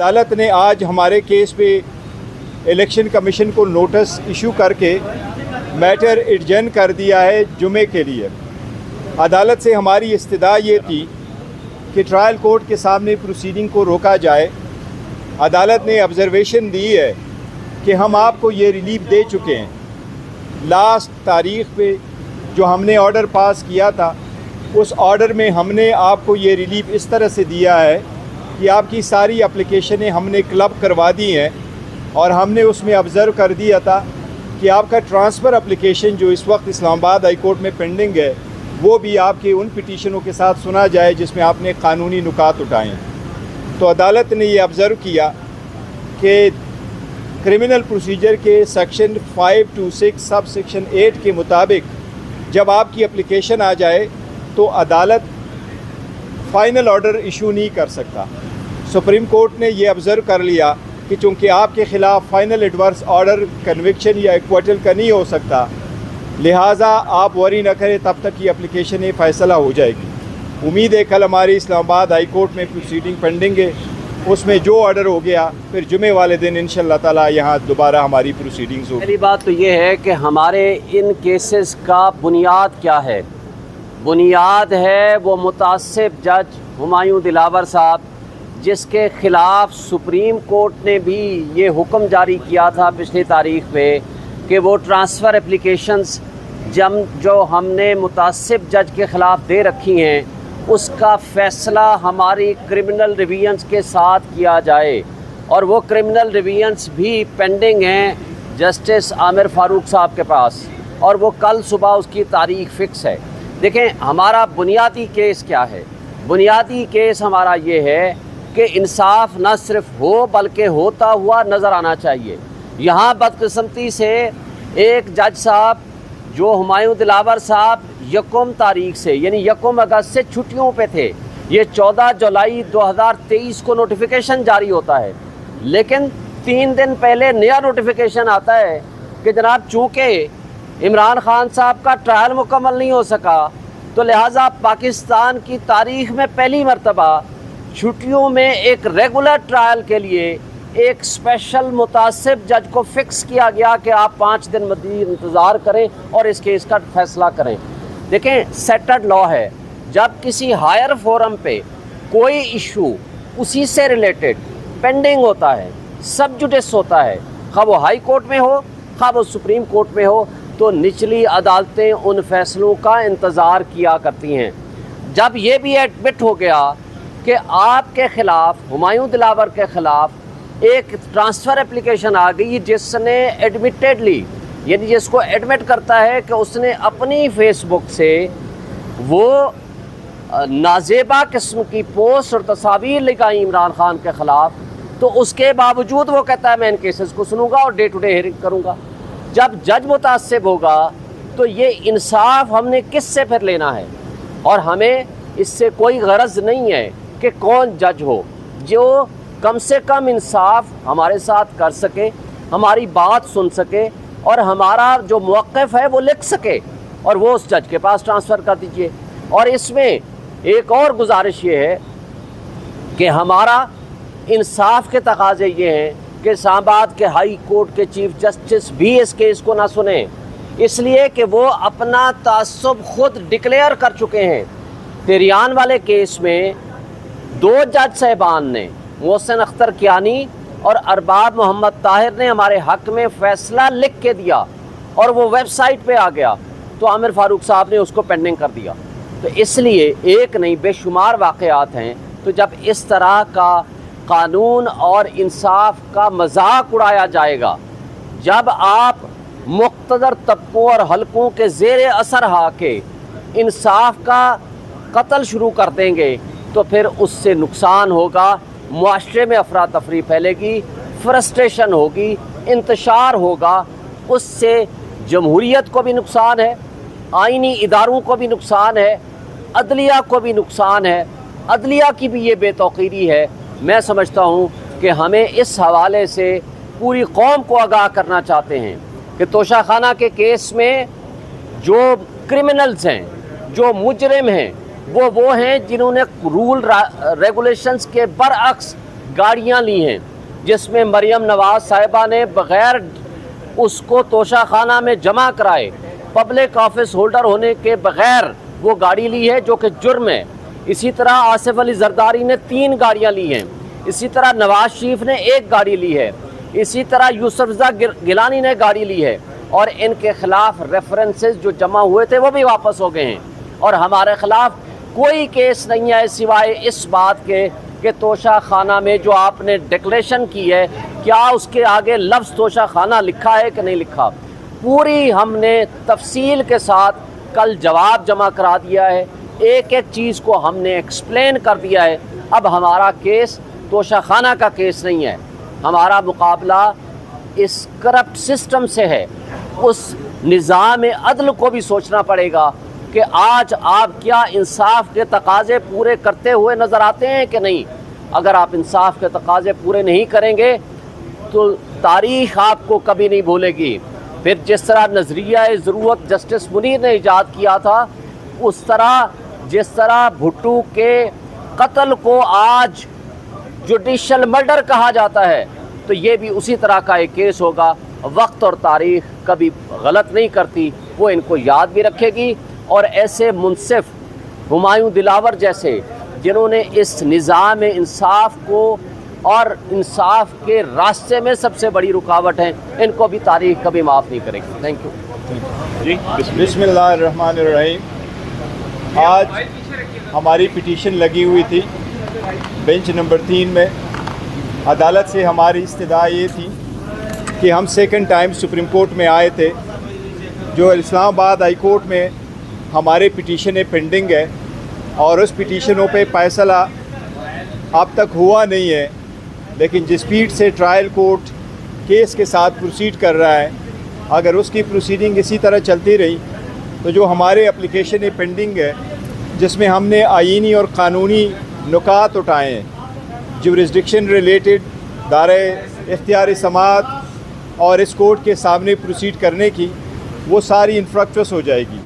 अदालत ने आज हमारे केस पे इलेक्शन कमीशन को नोटिस इशू करके मैटर एडजर्न कर दिया है जुमे के लिए। अदालत से हमारी इस्तदा ये थी कि ट्रायल कोर्ट के सामने प्रोसीडिंग को रोका जाए। अदालत ने ऑब्जर्वेशन दी है कि हम आपको ये रिलीफ दे चुके हैं। लास्ट तारीख पे जो हमने ऑर्डर पास किया था उस ऑर्डर में हमने आपको ये रिलीफ इस तरह से दिया है कि आपकी सारी एप्लीकेशनें हमने क्लब करवा दी हैं और हमने उसमें ऑब्ज़र्व कर दिया था कि आपका ट्रांसफ़र एप्लीकेशन जो इस वक्त इस्लामाबाद हाई कोर्ट में पेंडिंग है वो भी आपके उन पिटीशनों के साथ सुना जाए जिसमें आपने कानूनी नुकात उठाए। तो अदालत ने ये ऑब्ज़र्व किया कि क्रिमिनल प्रोसीजर के सेक्शन 526 सब सेक्शन 8 के मुताबिक जब आपकी एप्लीकेशन आ जाए तो अदालत फ़ाइनल ऑर्डर इशू नहीं कर सकता। सुप्रीम कोर्ट ने ये ऑब्ज़र्व कर लिया कि चूँकि आपके ख़िलाफ़ फ़ाइनल एडवर्स ऑर्डर कन्विक्शन या एक्विटल का नहीं हो सकता, लिहाजा आप वरी न करें, तब तक ये एप्लीकेशन फ़ैसला हो जाएगी। उम्मीद है कल हमारी इस्लामाबाद हाई कोर्ट में प्रोसीडिंग पेंडिंग है, उसमें जो ऑर्डर हो गया फिर जुमे वाले दिन इंशाअल्लाह ताला यहाँ दोबारा हमारी प्रोसीडिंग्स होगी। पहली बात तो ये है कि हमारे इन केसेस का बुनियाद क्या है। बुनियाद है वो मुतासिब जज हुमायूं दिलावर साहब, जिसके ख़िलाफ़ सुप्रीम कोर्ट ने भी ये हुक्म जारी किया था पिछली तारीख पे कि वो ट्रांसफ़र एप्लीकेशंस जो हमने मुतासिब जज के ख़िलाफ़ दे रखी हैं उसका फ़ैसला हमारी क्रिमिनल रिवीजन्स के साथ किया जाए। और वो क्रिमिनल रिवीजन्स भी पेंडिंग हैं जस्टिस आमिर फ़ारूक साहब के पास, और वो कल सुबह उसकी तारीख फ़िक्स है। देखें, हमारा बुनियादी केस क्या है। बुनियादी केस हमारा ये है कि इंसाफ न सिर्फ हो बल्कि होता हुआ नज़र आना चाहिए। यहाँ बदकिस्मती से एक जज साहब जो हुमायूं दिलावर साहब 1 तारीख से यानी 1 अगस्त से छुट्टियों पे थे, ये 14 जुलाई 2023 को नोटिफिकेशन जारी होता है, लेकिन 3 दिन पहले नया नोटिफिकेशन आता है कि जनाब चूँकि इमरान खान साहब का ट्रायल मुकम्मल नहीं हो सका तो लिहाजा पाकिस्तान की तारीख़ में पहली मरतबा छुट्टियों में एक रेगुलर ट्रायल के लिए एक स्पेशल मुतासिब जज को फ़िक्स किया गया कि आप 5 दिन मज़ीद इंतज़ार करें और इस केस का फ़ैसला करें। देखें, सेटल्ड लॉ है, जब किसी हायर फोरम पे कोई इशू उसी से रिलेटेड पेंडिंग होता है, सब जुडिस होता है, खा वो हाई कोर्ट में हो खा वो सुप्रीम कोर्ट में हो, तो निचली अदालतें उन फैसलों का इंतज़ार किया करती हैं। जब ये भी एडमिट हो गया कि आपके ख़िलाफ़, हुमायूं दिलावर के ख़िलाफ़ एक ट्रांसफ़र एप्लीकेशन आ गई जिसने एडमिटेडली यानी जिसको एडमिट करता है कि उसने अपनी फेसबुक से वो नाजेबा किस्म की पोस्ट और तस्वीर लगाई इमरान खान के ख़िलाफ़, तो उसके बावजूद वो कहता है मैं इन केसेस को सुनूंगा और डे टू डे हियरिंग करूंगा। जब जज मुतासिब होगा तो ये इंसाफ हमने किससे फिर लेना है? और हमें इससे कोई गरज नहीं है कि कौन जज हो, जो कम से कम इंसाफ हमारे साथ कर सके, हमारी बात सुन सके और हमारा जो मौक़िफ़ है वो लिख सके, और वो उस जज के पास ट्रांसफ़र कर दीजिए। और इसमें एक और गुजारिश ये है कि हमारा इंसाफ के तकाज़े ये हैं कि इस्लामाबाद के हाई कोर्ट के चीफ जस्टिस भी इस केस को ना सुने, इसलिए कि वो अपना तासुब खुद डिक्लेयर कर चुके हैं। तिरियान वाले केस में 2 जज साहिबान ने, मोहसिन अख्तर कियानी और अरबाब मोहम्मद ताहिर ने हमारे हक़ में फ़ैसला लिख के दिया और वो वेबसाइट पे आ गया, तो आमिर फ़ारूक साहब ने उसको पेंडिंग कर दिया। तो इसलिए एक नहीं बेशुमार वाक़यात हैं। तो जब इस तरह का कानून और इंसाफ का मजाक उड़ाया जाएगा, जब आप मुख्तदर तबकों और हलकों के ज़ेर असर आके इंसाफ का कत्ल शुरू कर देंगे, तो फिर उससे नुकसान होगा, मुआशरे में अफरा तफरी फैलेगी, फ्रस्ट्रेशन होगी, इंतशार होगा, उससे जमहूरियत को भी नुकसान है, आइनी इदारों को भी नुकसान है, अदलिया को भी नुकसान है, अदलिया की भी ये बेतौकीरी है। मैं समझता हूँ कि हमें इस हवाले से पूरी कौम को आगाह करना चाहते हैं कि तोशा खाना के केस में जो क्रिमिनल्स हैं, जो मुजरिम हैं, वो हैं जिन्होंने रूल रेगुलेशंस के बरअक्स गाड़ियाँ ली हैं, जिसमें मरियम नवाज़ साहिबा ने बग़ैर उसको तोशाखाना में जमा कराए पब्लिक ऑफिस होल्डर होने के बग़ैर वो गाड़ी ली है, जो कि जुर्म है। इसी तरह आसिफ अली जरदारी ने 3 गाड़ियाँ ली हैं। इसी तरह नवाज शरीफ ने 1 गाड़ी ली है। इसी तरह यूसुफज़ा गिलानी ने गाड़ी ली है और इनके ख़िलाफ़ रेफरेंसेस जो जमा हुए थे वो भी वापस हो गए हैं। और हमारे ख़िलाफ़ कोई केस नहीं है सिवाय इस बात के कि तोशा खाना में जो आपने डिक्लेरेशन की है, क्या उसके आगे लफ्ज़ तोशा खाना लिखा है कि नहीं लिखा। पूरी हमने तफसील के साथ कल जवाब जमा करा दिया है, एक एक चीज़ को हमने एक्सप्लेन कर दिया है। अब हमारा केस तोशा खाना का केस नहीं है, हमारा मुकाबला इस करप्ट सिस्टम से है। उस निज़ाम अदल को भी सोचना पड़ेगा कि आज आप क्या इंसाफ के तकाज़े पूरे करते हुए नज़र आते हैं कि नहीं। अगर आप इंसाफ के तकाज़े पूरे नहीं करेंगे तो तारीख़ आपको कभी नहीं भूलेगी। फिर जिस तरह नज़रिया ज़रूरत जस्टिस मुनीर ने ईजाद किया था, उस तरह जिस तरह भुट्टो के कत्ल को आज जुडिशल मर्डर कहा जाता है, तो ये भी उसी तरह का एक केस होगा। वक्त और तारीख़ कभी गलत नहीं करती, वो इनको याद भी रखेगी। और ऐसे मुनसिफ हुमायूं दिलावर जैसे जिन्होंने इस निज़ाम इंसाफ को और इंसाफ के रास्ते में सबसे बड़ी रुकावट हैं, इनको भी तारीख़ कभी माफ़ नहीं करेगी। थैंक यू जी। बिस्मिल्लाहिर्रहमानिर्रहीम। आज हमारी पिटीशन लगी हुई थी बेंच नंबर 3 में। अदालत से हमारी इस्तदा ये थी कि हम सेकंड टाइम सुप्रीम कोर्ट में आए थे, जो इस्लामाबाद हाई कोर्ट में हमारे पिटीशनें पेंडिंग है और उस पिटीशनों पे फ़ैसला अब तक हुआ नहीं है। लेकिन जिस स्पीड से ट्रायल कोर्ट केस के साथ प्रोसीड कर रहा है, अगर उसकी प्रोसीडिंग इसी तरह चलती रही तो जो हमारे एप्लीकेशन पेंडिंग है, जिसमें हमने आईनी और क़ानूनी नुकात उठाए हैं, जुरिस्डिक्शन रिलेटेड, दायरे इख्तियार समाअत और इस कोर्ट के सामने प्रोसीड करने की, वो सारी इंफ्रक्चुअस हो जाएगी।